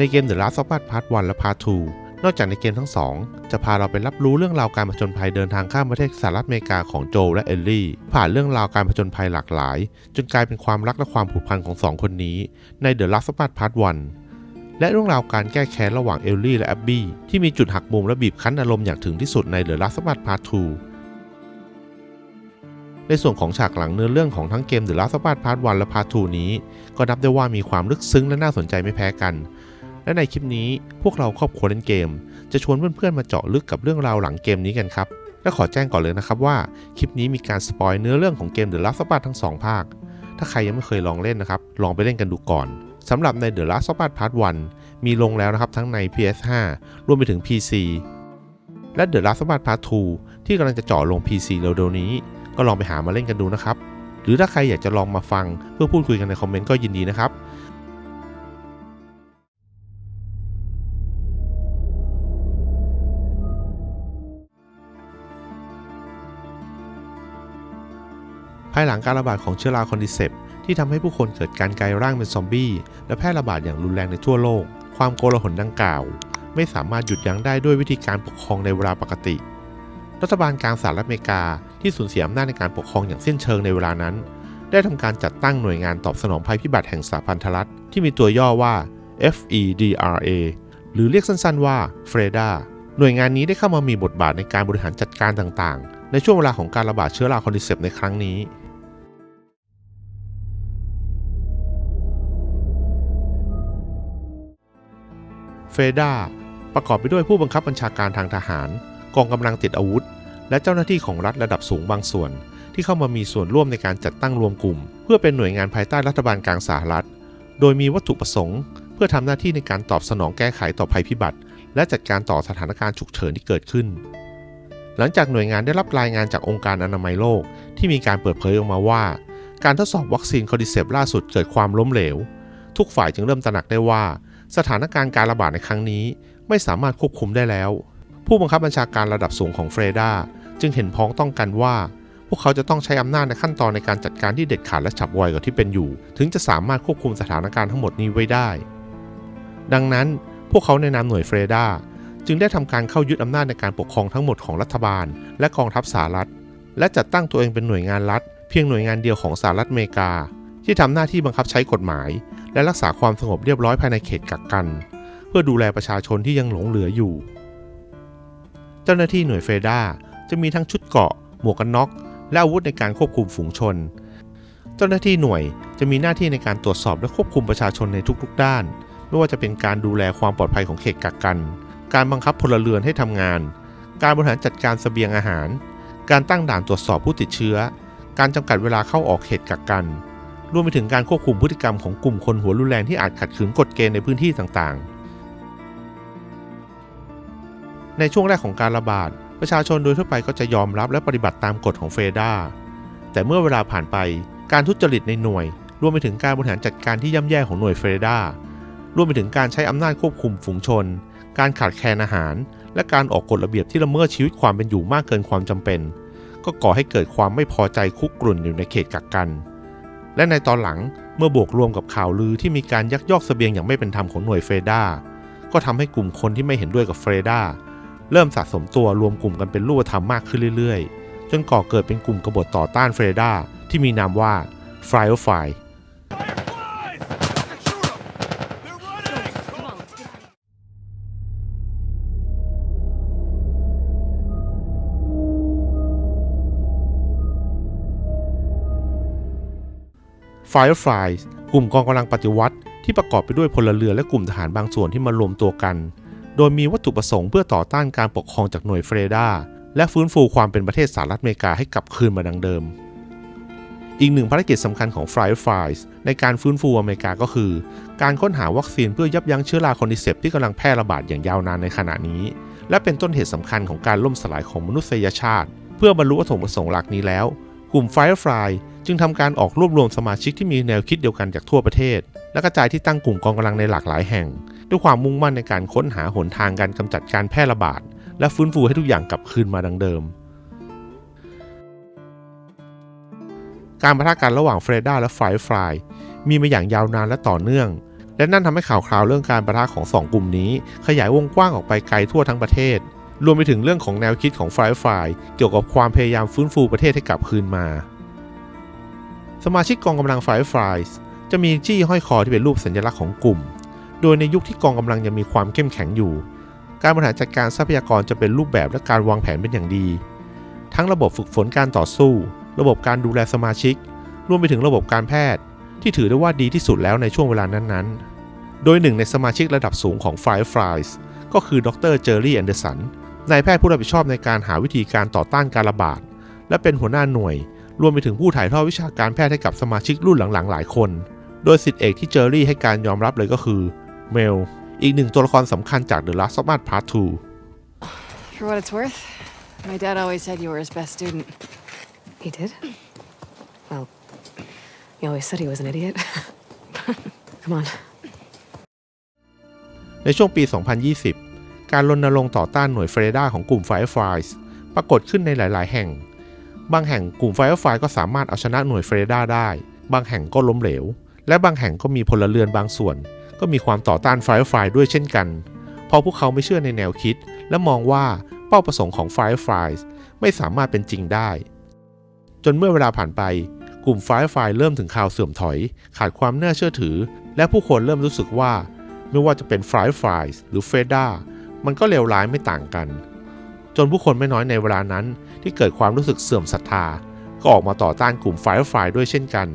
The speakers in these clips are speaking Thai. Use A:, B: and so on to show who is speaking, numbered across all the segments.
A: ในเกม The Last of Us Part 1 และ Part 2 นอกจากในเกมทั้งสองจะพาเราไปรับรู้เรื่องราวการผจญภัยเดินทางข้ามประเทศสหรัฐอเมริกาของโจและเอลลี่ผ่านเรื่องราวการผจญภัยหลากหลายจนกลายเป็นความรักและความผูกพันของสองคนนี้ใน The Last of Us Part 1 และเรื่องราวการแก้แค้นระหว่างเอลลี่และแอบบี้ที่มีจุดหักมุมและบีบคั้นอารมณ์อย่างถึงที่สุดใน The Last of Us Part 2 ในส่วนของฉากหลังเนื้อเรื่องของทั้งเกม The Last of Us Part 1 และ Part 2 นี้ก็นับได้ว่ามีความลึกซึ้งและน่าสนใจไม่แพ้กันและในคลิปนี้พวกเราครอบครัวเล่นเกมจะชวนเพื่อนๆมาเจาะลึกกับเรื่องราวหลังเกมนี้กันครับและขอแจ้งก่อนเลยนะครับว่าคลิปนี้มีการสปอยเนื้อเรื่องของเกม The Last of Us ทั้ง2ภาคถ้าใครยังไม่เคยลองเล่นนะครับลองไปเล่นกันดูก่อนสำหรับใน The Last of Us Part 1 มีลงแล้วนะครับทั้งใน PS5 รวมไปถึง PC และ The Last of Us Part 2 ที่กำลังจะเจาะลง PC เร็วๆนี้ก็ลองไปหามาเล่นกันดูนะครับหรือถ้าใครอยากจะลองมาฟังเพื่อพูดคุยกันในคอมเมนต์ก็ยินดีนะครับภายหลังการระบาดของเชื้อราคอนดิเซปที่ทำให้ผู้คนเกิดการกลายร่างเป็นซอมบี้และแพร่ระบาดอย่างรุนแรงในทั่วโลกความโกลาหลดังกล่าวไม่สามารถหยุดยั้งได้ด้วยวิธีการปกครองในเวลาปกติรัฐบาลกลางสหรัฐอเมริกาที่สูญเสียอำนาจในการปกครองอย่างสิ้นเชิงในเวลานั้นได้ทำการจัดตั้งหน่วยงานตอบสนองภัยพิบัติแห่งสหพันธรัฐที่มีตัวย่อว่า FEDRA หรือเรียกสั้นๆว่า FREDA หน่วยงานนี้ได้เข้ามามีบทบาทในการบริหารจัดการต่างๆในช่วงเวลาของการระบาดเชื้อราคอนดิเซปในครั้งนี้FREDA ประกอบไปด้วยผู้บังคับบัญชาการทางทหารกองกำลังติดอาวุธและเจ้าหน้าที่ของรัฐระดับสูงบางส่วนที่เข้ามามีส่วนร่วมในการจัดตั้งรวมกลุ่มเพื่อเป็นหน่วยงานภายใต้รัฐบาลกลางสหรัฐโดยมีวัตถุประสงค์เพื่อทำหน้าที่ในการตอบสนองแก้ไขต่อภัยพิบัติและจัดการต่อสถานการณ์ฉุกเฉินที่เกิดขึ้นหลังจากหน่วยงานได้รับรายงานจากองค์การอนามัยโลกที่มีการเปิดเผยออกมาว่าการทดสอบวัคซีนคอร์ดิเซปล่าสุดเกิดความล้มเหลวทุกฝ่ายจึงเริ่มตระหนักได้ว่าสถานการณ์การระบาดในครั้งนี้ไม่สามารถควบคุมได้แล้วผู้บังคับบัญชาการระดับสูงของFREDAจึงเห็นพ้องต้องกันว่าพวกเขาจะต้องใช้อำนาจในขั้นตอนในการจัดการที่เด็ดขาดและฉับไวกว่าที่เป็นอยู่ถึงจะสามารถควบคุมสถานการณ์ทั้งหมดนี้ไว้ได้ดังนั้นพวกเขาในนามหน่วยFREDAจึงได้ทำการเข้ายึดอำนาจในการปกครองทั้งหมดของรัฐบาลและกองทัพสหรัฐและจัดตั้งตัวเองเป็นหน่วยงานรัฐเพียงหน่วยงานเดียวของสหรัฐอเมริกาที่ทำหน้าที่บังคับใช้กฎหมายและรักษาความสงบเรียบร้อยภายในเขตกักกันเพื่อดูแลประชาชนที่ยังหลงเหลืออยู่เจ้าหน้าที่หน่วยFREDAจะมีทั้งชุดเกราะหมวกกันน็อกและอาวุธในการควบคุมฝูงชนเจ้าหน้าที่หน่วยจะมีหน้าที่ในการตรวจสอบและควบคุมประชาชนในทุกๆด้านไม่ว่าจะเป็นการดูแลความปลอดภัยของเขตกักกันการบังคับพลเรือนให้ทำงานการบริหารจัดการเสบียงอาหารการตั้งด่านตรวจสอบผู้ติดเชื้อการจำกัดเวลาเข้าออกเขตกักกันรวมไปถึงการควบคุมพฤติกรรมของกลุ่มคนหัวรุนแรงที่อาจขัดขืนกฎเกณฑ์ในพื้นที่ต่างๆในช่วงแรกของการระบาดประชาชนโดยทั่วไปก็จะยอมรับและปฏิบัติตามกฎของFREDAแต่เมื่อเวลาผ่านไปการทุจริตในหน่วยรวมไปถึงการบริหารจัดการที่ย่ำแย่ของหน่วยFREDAรวมไปถึงการใช้อำนาจควบคุมฝูงชนการขาดแคลนอาหารและการออกกฎระเบียบที่ละเมิดชีวิตความเป็นอยู่มากเกินความจำเป็นก็ก่อให้เกิดความไม่พอใจคุกรุ่นอยู่ในเขตกักกันและในตอนหลังเมื่อบวกรวมกับข่าวลือที่มีการยักยอกเสบียงอย่างไม่เป็นธรรมของหน่วยFREDAก็ทำให้กลุ่มคนที่ไม่เห็นด้วยกับFREDAเริ่มสะสมตัวรวมกลุ่มกันเป็นรูปธรรมมากขึ้นเรื่อยๆจนก่อเกิดเป็นกลุ่มกบฏต่อต้านFREDAที่มีนามว่า Firefly Fireflies กลุ่มกองกำลังปฏิวัติที่ประกอบไปด้วยพลเรือนและกลุ่มทหารบางส่วนที่มารวมตัวกันโดยมีวัตถุประสงค์เพื่อต่อต้านการปกครองจากหน่วยFREDAและฟื้นฟูความเป็นประเทศสหรัฐอเมริกาให้กลับคืนมาดังเดิมอีกหนึ่งภารกิจสำคัญของ Fireflies ในการฟื้นฟูอเมริกาก็คือการค้นหาวัคซีนเพื่อยับยั้งเชื้อราคอนดิเซปที่กำลังแพร่ระบาดอย่างยาวนานในขณะนี้และเป็นต้นเหตุสำคัญของการล่มสลายของมนุษยชาติเพื่อบรรลุวัตถุประสงค์หลักนี้แล้วกลุ่ม Firefly จึงทำการออกรวบรวมสมาชิกที่มีแนวคิดเดียวกันจากทั่วประเทศและกระจายที่ตั้งกลุ่มกองกำลังในหลากหลายแห่งด้วยความมุ่งมั่นในการค้นหาหนทางการกำจัดการแพร่ระบาดและฟื้นฟูให้ทุกอย่างกลับคืนมาดังเดิมการปะทะกันระหว่างFREDAและFireflyมีมาอย่างยาวนานและต่อเนื่อง และนั่นทำให้ข่าวคราวเรื่องการปะทะของสองกลุ่มนี้ขยายวงกว้างออกไปไกลทั่วทั้งประเทศรวมไปถึงเรื่องของแนวคิดของ Firefly เกี่ยวกับความพยายามฟื้นฟูประเทศให้กลับคืนมาสมาชิกกองกำลัง Fireflies จะมีจี้ห้อยคอที่เป็นรูปสัญลักษณ์ของกลุ่มโดยในยุคที่กองกำลังยังมีความเข้มแข็งอยู่การบริหารจัดการทรัพยากรจะเป็นรูปแบบและการวางแผนเป็นอย่างดีทั้งระบบฝึกฝนการต่อสู้ระบบการดูแลสมาชิกรวมไปถึงระบบการแพทย์ที่ถือได้ว่าดีที่สุดแล้วในช่วงเวลานั้นๆโดยหนึ่งในสมาชิกระดับสูงของ Fireflies ก็คือดร. เจอร์รี่ แอนเดอร์สันนายแพทย์ผู้รับผิดชอบในการหาวิธีการต่อต้านการระบาดและเป็นหัวหน้าหน่วยรวมไปถึงผู้ถ่ายทอดวิชาการแพทย์ให้กับสมาชิกรุ่นหลังๆหลายคนโดยศิษย์เอกที่เจอร์รี่ให้การยอมรับเลยก็คือเมลอีกหนึ่งตัวละครสำคัญจาก The Last of Us Part 2
B: For what it's worth, my dad always said you were his best student.
C: He did? Well, he always said he was an idiot. Come on.
A: ในช่วงปี 2020 การรณรงค์ต่อต้านหน่วยเฟรดาของกลุ่ม Fireflies ปรากฏขึ้นในหลายๆแห่งบางแห่งกลุ่ม Firefly ก็สามารถเอาชนะหน่วยเฟรดาได้บางแห่งก็ล้มเหลวและบางแห่งก็มีพลเรือนบางส่วนก็มีความต่อต้าน Firefly ด้วยเช่นกันเพราะพวกเขาไม่เชื่อในแนวคิดและมองว่าเป้าประสงค์ของ Fireflies ไม่สามารถเป็นจริงได้จนเมื่อเวลาผ่านไปกลุ่ม Firefly เริ่มถึงข่าวเสื่อมถอยขาดความน่าเชื่อถือและผู้คนเริ่มรู้สึกว่าไม่ว่าจะเป็น Firefly หรือ Feda มันก็เลวร้ายไม่ต่างกันจนผู้คนไม่น้อยในเวลานั้นที่เกิดความรู้สึกเสื่อมศรัทธาก็ออกมาต่อต้านกลุ่ม Firefly ด้วยเช่นกัน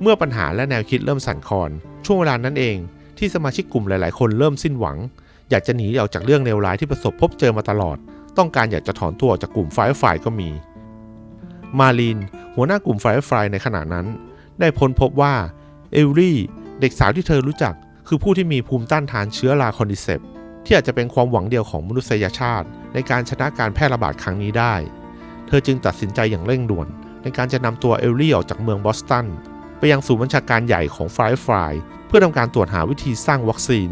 A: เมื่อปัญหาและแนวคิดเริ่มสั่นคลอนช่วงเวลานั้นเองที่สมาชิกกลุ่มหลายๆคนเริ่มสิ้นหวังอยากจะหนีออกจากเรื่องเลวร้ายที่ประสบพบเจอมาตลอดต้องการอยากจะถอนตัวออกจากกลุ่ม Firefly ก็มีมารีนหัวหน้ากลุ่ม Firefly ในขณะนั้นได้ค้นพบว่าเอลลี่เด็กสาวที่เธอรู้จักคือผู้ที่มีภูมิต้านทานเชื้อราคอร์ดิเซปที่อาจจะเป็นความหวังเดียวของมนุษยชาติในการชนะการแพร่ระบาดครั้งนี้ได้เธอจึงตัดสินใจอย่างเร่งด่วนในการจะนำตัวเอลลี่ออกจากเมืองบอสตันไปยังศูนย์บัญชาการใหญ่ของ Firefly เพื่อทำการตรวจหาวิธีสร้างวัคซีน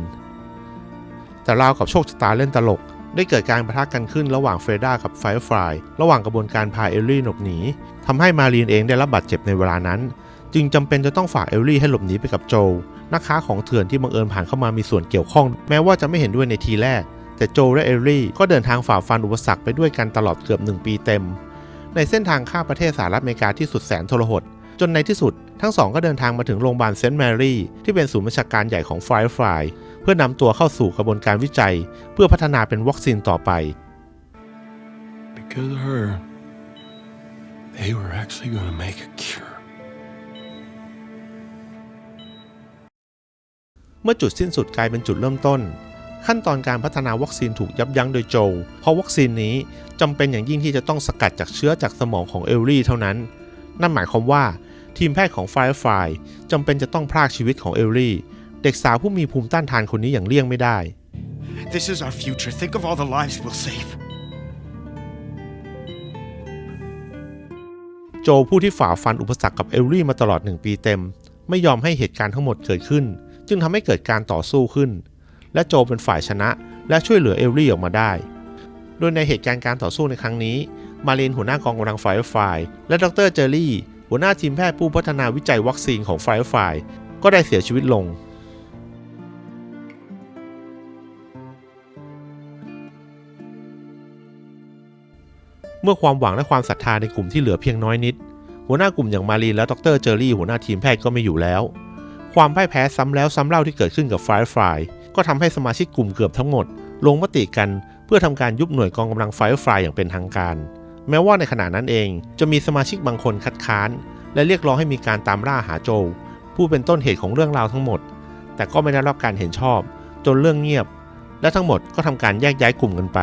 A: แต่ราวกับโชคชะตาเล่นตลกได้เกิดการปะทะกันขึ้นระหว่างเฟรดากับ Firefly ระหว่างกระบวนการพาเอลลี่หลบหนีทำให้มารีนเองได้รับบาดเจ็บในเวลานั้นจึงจำเป็นจะต้องฝากเอลลี่ให้หลบหนีไปกับโจนักค้าของเถื่อนที่บังเอิญผ่านเข้ามามีส่วนเกี่ยวข้องแม้ว่าจะไม่เห็นด้วยในทีแรกแต่โจและเอลลี่ก็เดินทางฝ่าฟันอุปสรรคไปด้วยกันตลอดเกือบ1 ปีเต็มในเส้นทางข้ามประเทศสหรัฐอเมริกาที่สุดแสนทรหดจนในที่สุดทั้งสองก็เดินทางมาถึงโรงพยาบาลเซนต์แมรี่ที่เป็นศูนย์บัญชาการใหญ่ของ Firefly เพื่อนำตัวเข้าสู่กระบวนการวิจัยเพื่อพัฒนาเป็นวัคซีนต่อไป
D: Because of her, they were actually going to make a cure.
A: เมื่อจุดสิ้นสุดกลายเป็นจุดเริ่มต้นขั้นตอนการพัฒนาวัคซีนถูกยับยั้งโดยโจเพราะวัคซีนนี้จำเป็นอย่างยิ่งที่จะต้องสกัดจากเชื้อจากสมองของเอลลี่เท่านั้นนั่นหมายความว่าทีมแพทย์ของ Firefly จำเป็นจะต้องพรากชีวิตของเอลลี่เด็กสาวผู้มีภูมิต้านทานคนนี้อย่างเลี่ยงไม่ได้
E: This is our future. Think of all the lives we'll save.
A: โจผู้ที่ฝ่าฟันอุปสรรคกับเอลลี่มาตลอด1 ปีเต็มไม่ยอมให้เหตุการณ์ทั้งหมดเกิดขึ้นจึงทำให้เกิดการต่อสู้ขึ้นและโจเป็นฝ่ายชนะและช่วยเหลือเอลลี่ออกมาได้โดยในเหตุการณ์การต่อสู้ในครั้งนี้มารีนหัวหน้ากองกำลัง Firefly และดร. เจอร์รี่หัวหน้าทีมแพทย์ผู้พัฒนาวิจัยวัคซีนของ Firefly ก็ได้เสียชีวิตลงเมื่อความหวังและความศรัทธาในกลุ่มที่เหลือเพียงน้อยนิดหัวหน้ากลุ่มอย่างมารีนและดร. เจอร์รี่หัวหน้าทีมแพทย์ก็ไม่อยู่แล้วความพ่ายแพ้ซ้ำแล้วซ้ำเล่าที่เกิดขึ้นกับ Firefly ก็ทำให้สมาชิกกลุ่มเกือบทั้งหมดลงมติกันเพื่อทำการยุบหน่วยกองกำลัง Firefly อย่างเป็นทางการแม้ว่าในขณะนั้นเองจะมีสมาชิกบางคนคัดค้านและเรียกร้องให้มีการตามล่าหาโจผู้เป็นต้นเหตุของเรื่องราวทั้งหมดแต่ก็ไม่ได้รับการเห็นชอบจนเรื่องเงียบและทั้งหมดก็ทำการแยกย้ายกลุ่มกันไป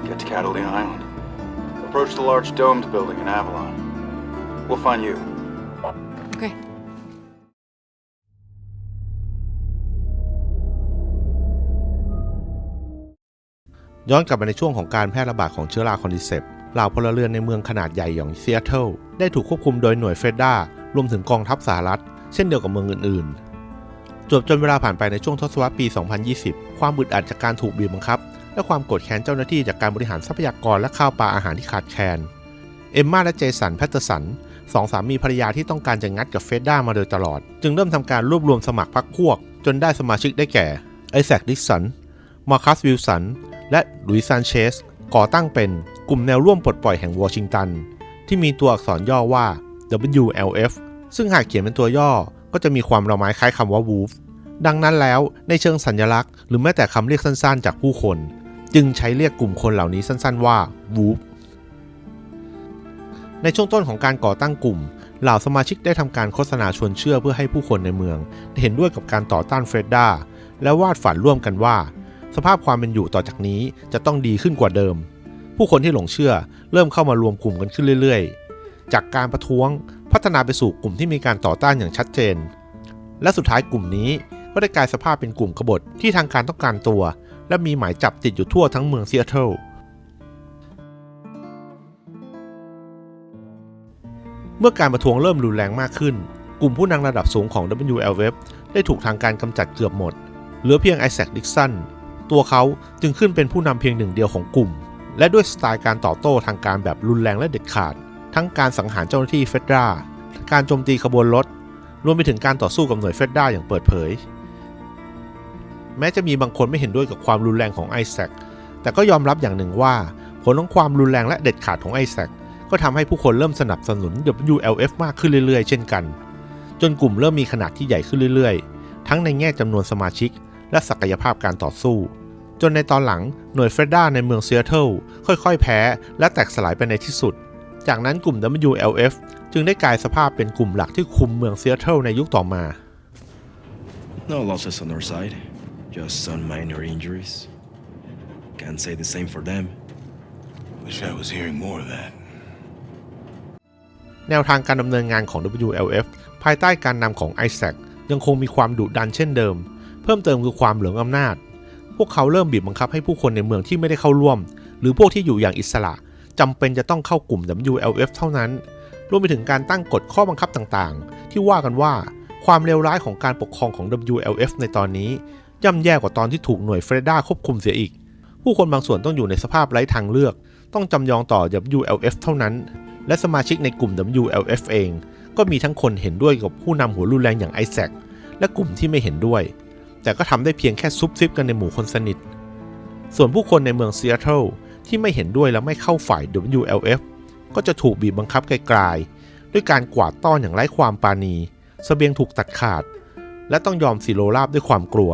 F: Get to Catalina Island. Approach the large domed building in Avalon. We'll find you.
B: Okay.
A: ย้อนกลับมาในช่วงของการแพร่ระบาดของเชื้อราคอร์ดิเซปเหล่าพลเรือนในเมืองขนาดใหญ่อย่างซีแอตเทิลได้ถูกควบคุมโดยหน่วยเฟรดา รวมถึงกองทัพสหรัฐเช่นเดียวกับเมืองอื่นๆจนเวลาผ่านไปในช่วงทศวรรษปี 2020 ความอึดอัดจากการถูกบีบบังคับและความโกรธแค้นเจ้าหน้าที่จากการบริหารทรัพยากรและข้าวปลาอาหารที่ขาดแคลนเอมม่าและเจสัน แพตเตอร์สันสองสามีภรรยาที่ต้องการจะงัดกับเฟดด้ามาโดยตลอดจึงเริ่มทำการรวบรวมสมัครพรรคพวกจนได้สมาชิกได้แก่ไอแซค ดิกสัน มาร์คัส วิลสันและหลุยส์ ซานเชสก่อตั้งเป็นกลุ่มแนวร่วมปลดปล่อยแห่งวอชิงตันที่มีตัวอักษรย่อว่า WLF ซึ่งหากเขียนเป็นตัวย่อก็จะมีความละไม้คล้ายคำว่า Wolf ดังนั้นแล้วในเชิงสัญลักษณ์หรือแม้แต่คำเรียกสั้นๆจากผู้คนจึงใช้เรียกกลุ่มคนเหล่านี้สั้นๆว่า Wolf ในช่วงต้นของการก่อตั้งกลุ่มเหล่าสมาชิกได้ทำการโฆษณาชวนเชื่อเพื่อให้ผู้คนในเมืองเห็นด้วยกับการต่อต้านเฟรดด้าและวาดฝันร่วมกันว่าสภาพความเป็นอยู่ต่อจากนี้จะต้องดีขึ้นกว่าเดิมผู้คนที่หลงเชื่อเริ่มเข้ามารวมกลุ่มกันขึ้นเรื่อยๆจากการประท้วงพัฒนาไปสู่กลุ่มที่มีการต่อต้านอย่างชัดเจนและสุดท้ายกลุ่มนี้ก็ได้กลายสภาพเป็นกลุ่มกบฏที่ทางการต้องการตัวและมีหมายจับติดอยู่ทั่วทั้งเมืองซีแอตเทิลเมื่อการประท้วงเริ่มรุนแรงมากขึ้นกลุ่มผู้นำระดับสูงของ WLF ได้ถูกทางการกำจัดเกือบหมดเหลือเพียงไอแซค ดิกสันตัวเขาจึงขึ้นเป็นผู้นำเพียงหนึ่งเดียวของกลุ่มและด้วยสไตล์การตอบโต้ทางการแบบรุนแรงและเด็ดขาดทั้งการสังหารเจ้าหน้าที่เฟดด้าการโจมตีขบวนรถรวมไปถึงการต่อสู้กับหน่วยเฟดด้าอย่างเปิดเผยแม้จะมีบางคนไม่เห็นด้วยกับความรุนแรงของไอแซคแต่ก็ยอมรับอย่างหนึ่งว่าผลของความรุนแรงและเด็ดขาดของไอแซคก็ทำให้ผู้คนเริ่มสนับสนุน WLF มากขึ้นเรื่อยๆเช่นกันจนกลุ่มเริ่มมีขนาดที่ใหญ่ขึ้นเรื่อยๆทั้งในแง่จำนวนสมาชิกและศักยภาพการต่อสู้จนในตอนหลังหน่วยเฟดด้าในเมืองซีแอตเทิลค่อยๆแพ้และแตกสลายไปในที่สุดจากนั้นกลุ่ม WLF จึงได้กลายสภาพเป็นกลุ่มหลักที่คุมเมืองซีแอตเทิลในยุคต่อมา
G: No losses on our side, just some minor injuries. Can't say the same for them.
D: Wish I was hearing more of that.
A: แนวทางการดำเนินงานของ WLF ภายใต้การนำของไอแซคยังคงมีความดุดันเช่นเดิมเพิ่มเติมคือความเหลืองอำนาจพวกเขาเริ่มบีบบังคับให้ผู้คนในเมืองที่ไม่ได้เข้าร่วมหรือพวกที่อยู่อย่างอิสระจำเป็นจะต้องเข้ากลุ่ม WLF เท่านั้นรวมไปถึงการตั้งกฎข้อบังคับต่างๆที่ว่ากันว่าความเลวร้ายของการปกครองของ WLF ในตอนนี้ย่ำแย่กว่าตอนที่ถูกหน่วยเฟรด้าควบคุมเสียอีกผู้คนบางส่วนต้องอยู่ในสภาพไร้ทางเลือกต้องจำยอมต่อ WLF เท่านั้นและสมาชิกในกลุ่ม WLF เองก็มีทั้งคนเห็นด้วยกับผู้นำหัวรุนแรงอย่างไอแซคและกลุ่มที่ไม่เห็นด้วยแต่ก็ทำได้เพียงแค่ซุบซิบกันในหมู่คนสนิทส่วนผู้คนในเมืองซีแอตเทิลที่ไม่เห็นด้วยและไม่เข้าฝ่าย WLF ก็จะถูกบีบบังคับไกลๆด้วยการกวาดต้อนอย่างไร้ความปราณีเสบียงถูกตัดขาดและต้องยอมสิโลราบด้วยความกลัว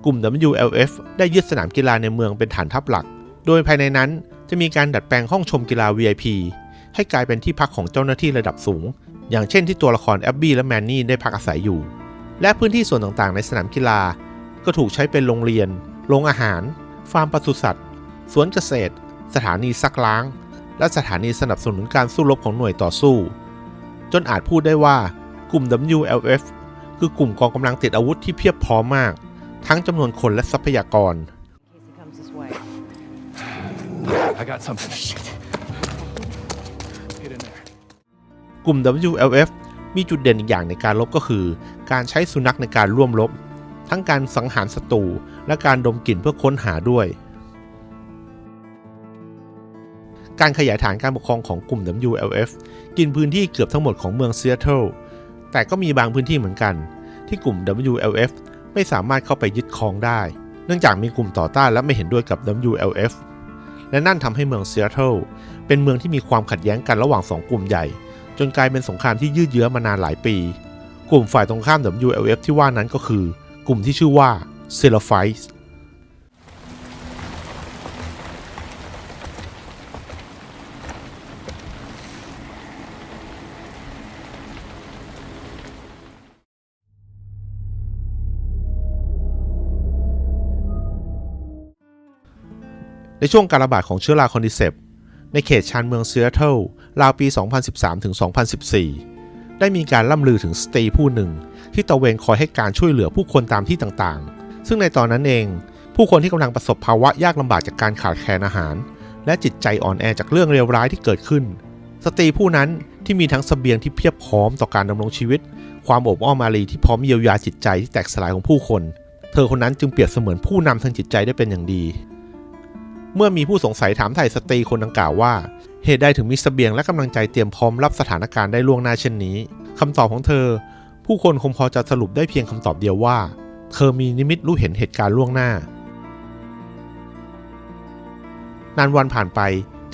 A: กลุ่ม WLF ได้ยึดสนามกีฬาในเมืองเป็นฐานทัพหลักโดยภายในนั้นจะมีการดัดแปลงห้องชมกีฬา VIP ให้กลายเป็นที่พักของเจ้าหน้าที่ระดับสูงอย่างเช่นที่ตัวละครแอบบี้และแมนนี่ได้พักอาศัยอยู่และพื้นที่ส่วนต่างๆในสนามกีฬาก็ถูกใช้เป็นโรงเรียนโรงอาหารฟาร์มปศุสัตว์สวนเกษตรสถานีซักล้างและสถานีสนับสนุนการสู้รบของหน่วยต่อสู้จนอาจพูดได้ว่ากลุ่ม WLF คือกลุ่มกองกำลังติดอาวุธที่เพียบพร้อมมากทั้งจำนวนคนและทรัพยากร
D: I got something. Get in there.
A: กลุ่ม WLF มีจุดเด่นอีกอย่างในการรบก็คือการใช้สุนัขในการร่วมรบทั้งการสังหารศัตรูและการดมกลิ่นเพื่อค้นหาด้วยการขยายฐานการปกครองของกลุ่ม WLF กินพื้นที่เกือบทั้งหมดของเมืองซีแอตเทิลแต่ก็มีบางพื้นที่เหมือนกันที่กลุ่ม WLF ไม่สามารถเข้าไปยึดครองได้เนื่องจากมีกลุ่มต่อต้านและไม่เห็นด้วยกับ WLF และนั่นทำให้เมืองซีแอตเทิลเป็นเมืองที่มีความขัดแย้งกันระหว่าง2กลุ่มใหญ่จนกลายเป็นสงครามที่ยืดเยื้อมานานหลายปีกลุ่มฝ่ายตรงข้าม WLF ที่ว่านั้นก็คือกลุ่มที่ชื่อว่า Celophites ในช่วงการระบาดของเชื้อราคอร์ดิเซปในเขตชานเมืองซีแอตเทิลราวปี 2013 ถึง 2014 ได้มีการล่ำลือถึงสตรีผู้หนึ่งที่ตระเวนคอยให้การช่วยเหลือผู้คนตามที่ต่างๆซึ่งในตอนนั้นเองผู้คนที่กำลังประสบภาวะยากลำบากจากการขาดแคลนอาหารและจิตใจอ่อนแอจากเรื่องเลวร้ายที่เกิดขึ้นสตรีผู้นั้น ที่มีทั้งเสบียงที่เพียบพร้อมต่อการดำรงชีวิตความอบอ้อมอารีที่พร้อมเยียวยาจิตใจที่แตกสลายของผู้คนเธอคนนั้นจึงเปรียบเสมือนผู้นำทางจิตใจได้เป็นอย่างดีเมื่อมีผู้สงสัยถามไถ่สตรีคนดังกล่าวว่าเหตุใดถึงมีเสบียงและกำลังใจเตรียมพร้อมรับสถานการณ์ได้ล่วงหน้าเช่นนี้คำตอบของเธอผู้คนคงพอจะสรุปได้เพียงคำตอบเดียวว่าเธอมีนิมิตรู้เห็นเหตุการณ์ล่วงหน้านานวันผ่านไป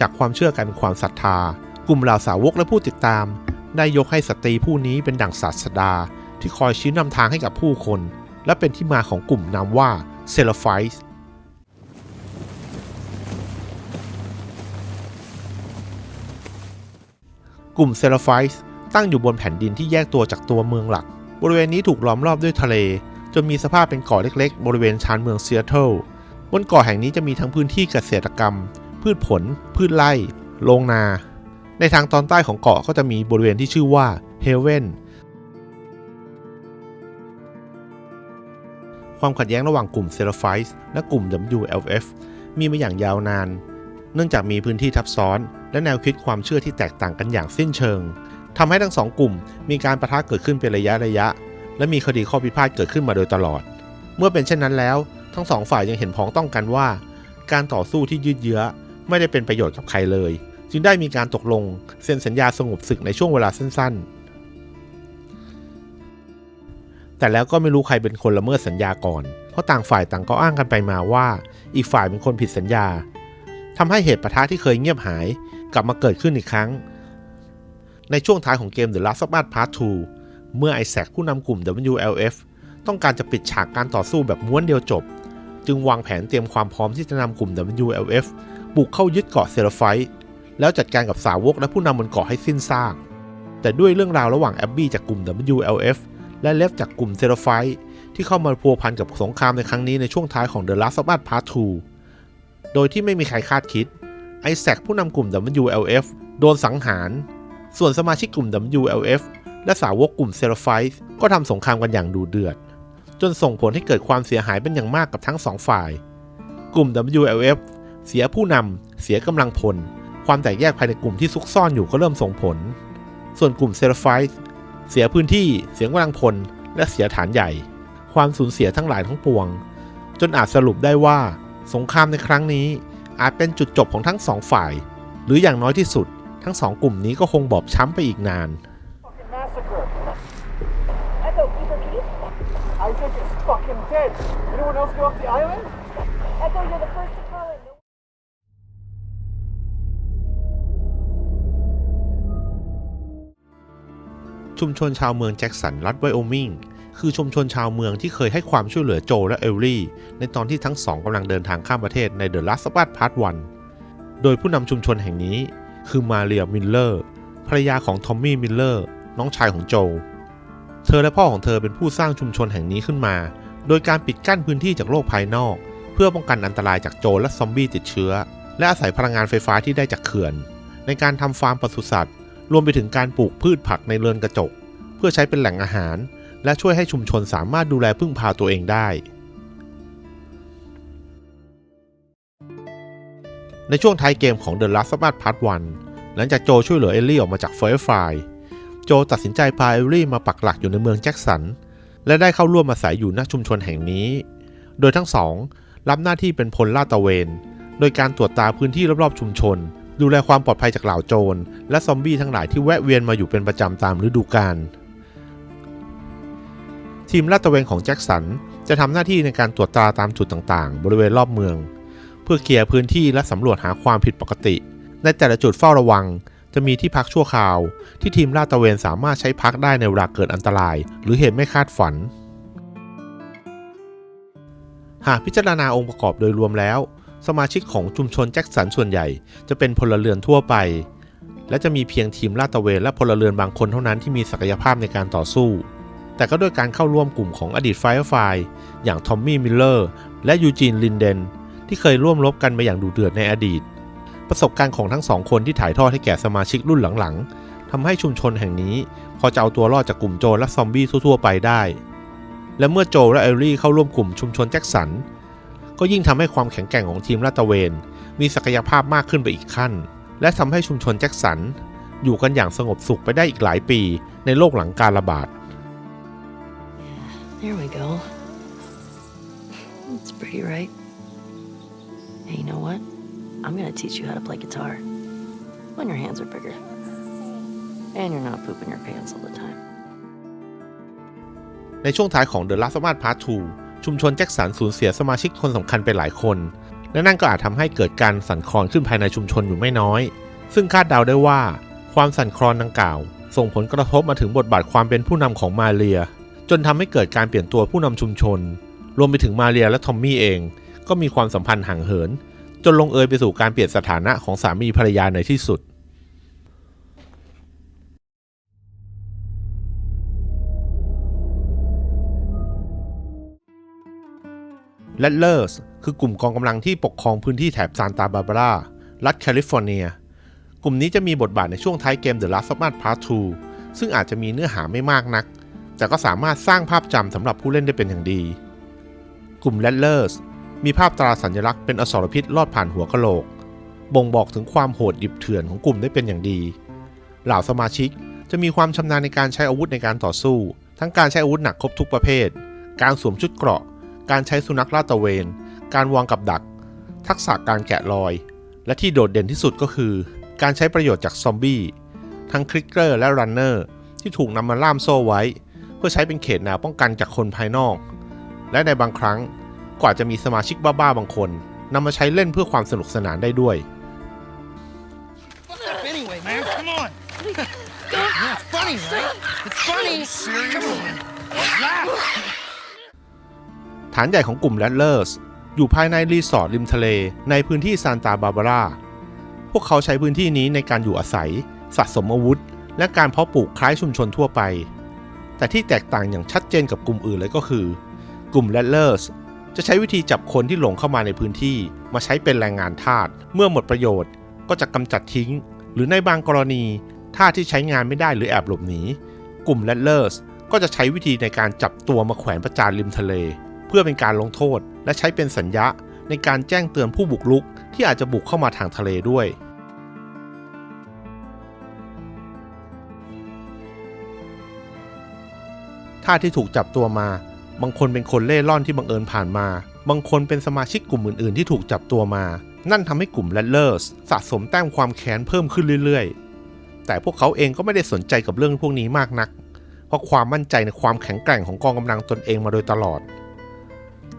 A: จากความเชื่อกลายเป็นความศรัทธากลุ่มเหล่าสาวกและผู้ติดตามได้ยกให้สตรีผู้นี้เป็นดั่งศาสดาที่คอยชี้นำทางให้กับผู้คนและเป็นที่มาของกลุ่มนามว่าเซราไฟส์กลุ่มเซราไฟส์ตั้งอยู่บนแผ่นดินที่แยกตัวจากตัวเมืองหลักบริเวณนี้ถูกล้อมรอบด้วยทะเลจนมีสภาพเป็นเกาะเล็กๆบริเวณชานเมืองซีแอตเทิลบนเกาะแห่งนี้จะมีทั้งพื้นที่เกษตรกรรมพืชผลพืชไร่โรงนาในทางตอนใต้ของเกาะก็จะมีบริเวณที่ชื่อว่าเฮเว่นความขัดแย้งระหว่างกลุ่มเซราไฟส์และกลุ่ม WLF มีมาอย่างยาวนานเนื่องจากมีพื้นที่ทับซ้อนและแนวคิดความเชื่อที่แตกต่างกันอย่างสิ้นเชิงทำให้ทั้งสองกลุ่มมีการปะทะเกิดขึ้นเป็นระยะและมีคดีข้อพิพาทเกิดขึ้นมาโดยตลอดเมื่อเป็นเช่นนั้นแล้วทั้งสองฝ่ายยังเห็นพ้องต้องกันว่าการต่อสู้ที่ยืดเยื้อไม่ได้เป็นประโยชน์กับใครเลยจึงได้มีการตกลงเซ็นสัญญาสงบศึกในช่วงเวลาสั้นๆแต่แล้วก็ไม่รู้ใครเป็นคนละเมิดสัญญาก่อนเพราะต่างฝ่ายต่างก็อ้างกันไปมาว่าอีกฝ่ายเป็นคนผิดสัญญาทำให้เหตุปะทะที่เคยเงียบหายกลับมาเกิดขึ้นอีกครั้งในช่วงท้ายของเกม The Last of Us Part 2 เมื่อไอแซคผู้นำกลุ่ม WLF ต้องการจะปิดฉากการต่อสู้แบบม้วนเดียวจบจึงวางแผนเตรียมความพร้อมที่จะนำกลุ่ม WLF บุกเข้ายึดเกาะเซราไฟส์แล้วจัดการกับสาวกและผู้นำบนเกาะให้สิ้นซากแต่ด้วยเรื่องราวระหว่างแอบบี้จากกลุ่ม WLF และเลฟจากกลุ่มเซราไฟส์ที่เข้ามาพัวพันกับสงครามในครั้งนี้ในช่วงท้ายของ The Last of Us Part 2 โดยที่ไม่มีใครคาดคิดไอแซคผู้นำกลุ่ม WLF โดนสังหารส่วนสมาชิกกลุ่ม WLF และสาวกกลุ่มเซราไฟส์ก็ทำสงครามกันอย่างดุเดือดจนส่งผลให้เกิดความเสียหายเป็นอย่างมากกับทั้งสองฝ่ายกลุ่ม WLF เสียผู้นำเสียกำลังพลความแตกแยกภายในกลุ่มที่ซุกซ่อนอยู่ก็เริ่มส่งผลส่วนกลุ่มเซราไฟส์เสียพื้นที่เสียกำลังพลและเสียฐานใหญ่ความสูญเสียทั้งหลายทั้งปวงจนอาจสรุปได้ว่าสงครามในครั้งนี้อาจเป็นจุดจบของทั้งสองฝ่ายหรืออย่างน้อยที่สุดทั้งสองกลุ่มนี้ก็คงบอบช้ำไปอีกนาน
H: Echo, keep your keys? Isaac is fucking dead. Anyone else go off the island? Echo, you're the first to call in.
A: ชุมชนชาวเมืองแจ็คสันรัฐไวโอมิงคือชุมชนชาวเมืองที่เคยให้ความช่วยเหลือโจและเอลลี่ในตอนที่ทั้งสองกำลังเดินทางข้ามประเทศใน The Last of Us Part 1 โดยผู้นำชุมชนแห่งนี้คือมาเรียมิลเลอร์ภรรยาของทอมมี่มิลเลอร์น้องชายของโจเธอและพ่อของเธอเป็นผู้สร้างชุมชนแห่งนี้ขึ้นมาโดยการปิดกั้นพื้นที่จากโลกภายนอกเพื่อป้องกันอันตรายจากโจรและซอมบี้ติดเชื้อและอาศัยพลังงานไฟฟ้าที่ได้จากเขื่อนในการทำฟาร์มปศุสัตว์รวมไปถึงการปลูกพืชผักในเรือนกระจกเพื่อใช้เป็นแหล่งอาหารและช่วยให้ชุมชนสามารถดูแลพึ่งพาตัวเองได้ในช่วงท้ายเกมของ The Last of Us Part 1 หลังจากโจช่วยเหลือเอลลี่ออกมาจาก Firefly โจตัดสินใจพาเอลลี่มาปักหลักอยู่ในเมืองแจ็คสันและได้เข้าร่วมอาศัยอยู่ณชุมชนแห่งนี้โดยทั้งสองรับหน้าที่เป็นพลลาดตระเวนโดยการตรวจตาพื้นที่รอบๆชุมชนดูแลความปลอดภัยจากเหล่าโจรและซอมบี้ทั้งหลายที่แวะเวียนมาอยู่เป็นประจำตามฤดูกาลทีมลาดตระเวนของแจ็คสันจะทำหน้าที่ในการตรวจตาตามจุดต่างๆบริเวณรอบเมืองเพื่อเคลียร์พื้นที่และสำรวจหาความผิดปกติในแต่ละจุดเฝ้าระวังจะมีที่พักชั่วคราวที่ทีมลาดตระเวนสามารถใช้พักได้ในเวลาเกิดอันตรายหรือเหตุไม่คาดฝันหากพิจารณาองค์ประกอบโดยรวมแล้วสมาชิกของชุมชนแจ็คสันส่วนใหญ่จะเป็นพลเรือนทั่วไปและจะมีเพียงทีมลาดตระเวนและพลเรือนบางคนเท่านั้นที่มีศักยภาพในการต่อสู้แต่ก็ด้วยการเข้าร่วมกลุ่มของอดีต Firefly อย่างทอมมี่มิลเลอร์และยูจีนลินเดนที่เคยร่วมรบกันมาอย่างดุเดือดในอดีตประสบการณ์ของทั้งสองคนที่ถ่ายทอดให้แก่สมาชิกรุ่นหลังๆทำให้ชุมชนแห่งนี้พอจะเอาตัวรอดจากกลุ่มโจรและซอมบี้ทั่วๆไปได้และเมื่อโจและเอลลี่เข้าร่วมกลุ่มชุมชนแจ็คสันก็ยิ่งทำให้ความแข็งแกร่งของทีมลาดตระเวนมีศักยภาพมากขึ้นไปอีกขั้นและทำให้ชุมชนแจ็คสัน อยู่กันอย่างสงบสุขไปได้อีกหลายปีในโลกหลังการระบาด
C: There we go. It's pretty, right? Hey, you know what? I'm gonna teach you how to play guitar. When your hands are bigger. And you're not pooping your pants all the time.
A: ในช่วงท้ายของ The Last of Us Part 2 ชุมชนแจ็คสันสูญเสียสมาชิกคนสำคัญไปหลายคน และนั่นก็อาจทำให้เกิดการสั่นคลอนขึ้นภายในชุมชนอยู่ไม่น้อย ซึ่งคาดเดาได้ว่าความสั่นคลอนดังกล่าวส่งผลกระทบมาถึงบทบาทความเป็นผู้นำของมาเรียจนทำให้เกิดการเปลี่ยนตัวผู้นำชุมชนรวมไปถึงมาเรียและทอมมี่เองก็มีความสัมพันธ์ห่างเหินจนลงเอยไปสู่การเปลี่ยนสถานะของสามีภรรยาในที่สุดแรดเลอร์สคือกลุ่มกองกำลังที่ปกครองพื้นที่แถบซานตาบาบารารัฐแคลิฟอร์เนียกลุ่มนี้จะมีบทบาทในช่วงท้ายเกม The Last of Us Part 2 ซึ่งอาจจะมีเนื้อหาไม่มากนักแต่ก็สามารถสร้างภาพจำสำหรับผู้เล่นได้เป็นอย่างดีกลุ่มแรดเลอร์สมีภาพตราสัญลักษณ์เป็นอสรพิษลอดผ่านหัวกะโหลกบ่งบอกถึงความโหดดิบเถื่อนของกลุ่มได้เป็นอย่างดีเหล่าสมาชิกจะมีความชำนาญในการใช้อาวุธในการต่อสู้ทั้งการใช้อาวุธหนักครบทุกประเภทการสวมชุดเกราะการใช้สุนัขลาดตระเวนการวางกับดักทักษะการแกะรอยและที่โดดเด่นที่สุดก็คือการใช้ประโยชน์จากซอมบี้ทั้งคลิกเกอร์และรันเนอร์ที่ถูกนำมาล่ามโซ่ไว้เพื่อใช้เป็นเขตแนวป้องกันจากคนภายนอกและในบางครั้งก็อาจจะมีสมาชิกบ้าๆบางคนนำมาใช้เล่นเพื่อความสนุกสนานได้ด้วย
E: Fuck up anyway, man. Come on. Yeah, it's funny, right? It's funny. Serious? Come on. Laugh.
A: ฐานใหญ่ของกลุ่มแรดเลอร์สอยู่ภายในรีสอร์ทริมทะเลในพื้นที่ซานตาบาบาราพวกเขาใช้พื้นที่นี้ในการอยู่อาศัยสะสมอาวุธและการเพาะปลูกคล้ายชุมชนทั่วไปแต่ที่แตกต่างอย่างชัดเจนกับกลุ่มอื่นเลยก็คือกลุ่มแรดเลอร์สจะใช้วิธีจับคนที่หลงเข้ามาในพื้นที่มาใช้เป็นแรงงานทาสเมื่อหมดประโยชน์ก็จะกำจัดทิ้งหรือในบางกรณีทาสที่ใช้งานไม่ได้หรือแอบหลบหนีกลุ่มแรดเลอร์สก็จะใช้วิธีในการจับตัวมาแขวนประจานริมทะเลเพื่อเป็นการลงโทษและใช้เป็นสัญญาในการแจ้งเตือนผู้บุกรุกที่อาจจะบุกเข้ามาทางทะเลด้วยทาสที่ถูกจับตัวมาบางคนเป็นคนเล่ร่อนที่บังเอิญผ่านมาบางคนเป็นสมาชิกกลุ่มอื่นๆที่ถูกจับตัวมานั่นทำให้กลุ่มแรดเลอร์สสะสมแต้มความแค้นเพิ่มขึ้นเรื่อยๆแต่พวกเขาเองก็ไม่ได้สนใจกับเรื่องพวกนี้มากนักเพราะความมั่นใจในความแข็งแกร่งของกองกำลังตนเองมาโดยตลอด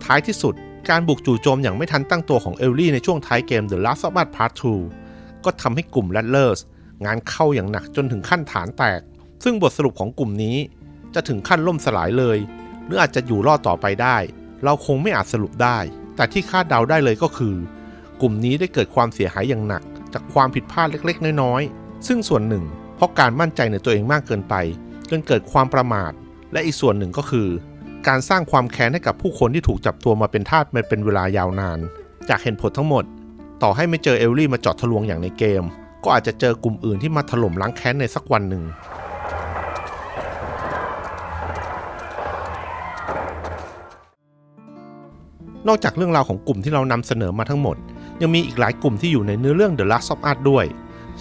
A: ท้ายที่สุดการบุกจู่โจมอย่างไม่ทันตั้งตัวของเอลลี่ในช่วงท้ายเกม The Last of Us Part 2 ก็ทำให้กลุ่มแรดเลอร์สงานเข้าอย่างหนักจนถึงขั้นฐานแตกซึ่งบทสรุปของกลุ่มนี้จะถึงขั้นล่มสลายเลยหรืออาจจะอยู่รอดต่อไปได้เราคงไม่อาจสรุปได้แต่ที่คาดเดาได้เลยก็คือกลุ่มนี้ได้เกิดความเสียหายอย่างหนักจากความผิดพลาดเล็กๆน้อยๆซึ่งส่วนหนึ่งเพราะการมั่นใจในตัวเองมากเกินไปจนเกิดความประมาทและอีกส่วนหนึ่งก็คือการสร้างความแค้นให้กับผู้คนที่ถูกจับตัวมาเป็นทาสมาเป็นเวลายาวนานจากเห็นผลทั้งหมดต่อให้ไม่เจอเอลลี่มาเจาะทะลวงอย่างในเกมก็อาจจะเจอกลุ่มอื่นที่มาถล่มล้างแค้นในสักวันหนึ่งนอกจากเรื่องราวของกลุ่มที่เรานำเสนอมาทั้งหมดยังมีอีกหลายกลุ่มที่อยู่ในเนื้อเรื่อง The Last of Us ด้วย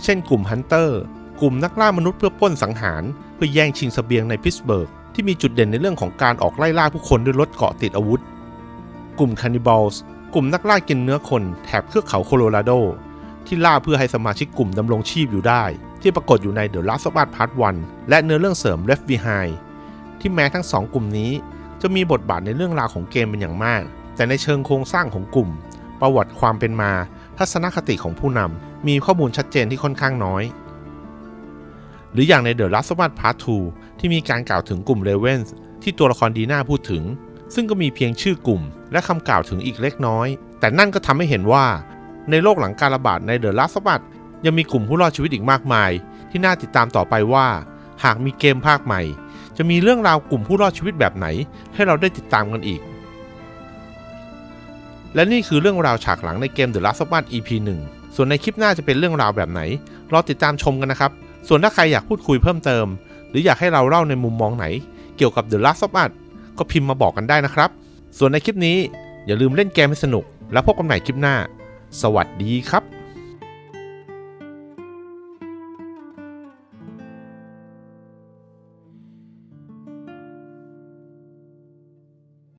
A: เช่นกลุ่มฮันเตอร์กลุ่มนักล่ามนุษย์เพื่อปล้นสังหารเพื่อแย่งชิงเสบียงในพิตสเบิร์กที่มีจุดเด่นในเรื่องของการออกไล่ล่าผู้คนด้วยรถเกราะติดอาวุธกลุ่มคานิบอลส์กลุ่มนักล่ากินเนื้อคนแถบเทือกเขาโคโลราโดที่ล่าเพื่อให้สมาชิกกลุ่มดำรงชีพอยู่ได้ที่ปรากฏอยู่ใน The Last of Us Part 1 และเนื้อเรื่องเสริม Left Behind ที่แม้ทั้งสองกลุ่มนี้จะมีบทบาทในเรื่องราวของเกมเป็นอย่างมากแต่ในเชิงโครงสร้างของกลุ่มประวัติความเป็นมาทัศนคติของผู้นำมีข้อมูลชัดเจนที่ค่อนข้างน้อยหรืออย่างใน The Last of Us Part 2 ที่มีการกล่าวถึงกลุ่ม Ravens ที่ตัวละครดีน่าพูดถึงซึ่งก็มีเพียงชื่อกลุ่มและคำกล่าวถึงอีกเล็กน้อยแต่นั่นก็ทำให้เห็นว่าในโลกหลังการระบาดใน The Last of Us ยังมีกลุ่มผู้รอดชีวิตอีกมากมายที่น่าติดตามต่อไปว่าหากมีเกมภาคใหม่จะมีเรื่องราวกลุ่มผู้รอดชีวิตแบบไหนให้เราได้ติดตามกันอีกและนี่คือเรื่องราวฉากหลังในเกม The Last of Us EP 1 ส่วนในคลิปหน้าจะเป็นเรื่องราวแบบไหนรอติดตามชมกันนะครับส่วนถ้าใครอยากพูดคุยเพิ่มเติมหรืออยากให้เราเล่าในมุมมองไหนเกี่ยวกับ The Last of Us ก็พิมพ์มาบอกกันได้นะครับส่วนในคลิปนี้อย่าลืมเล่นเกมให้สนุกแล้วพบกันใหม่คลิปหน้าสวัสดีครับ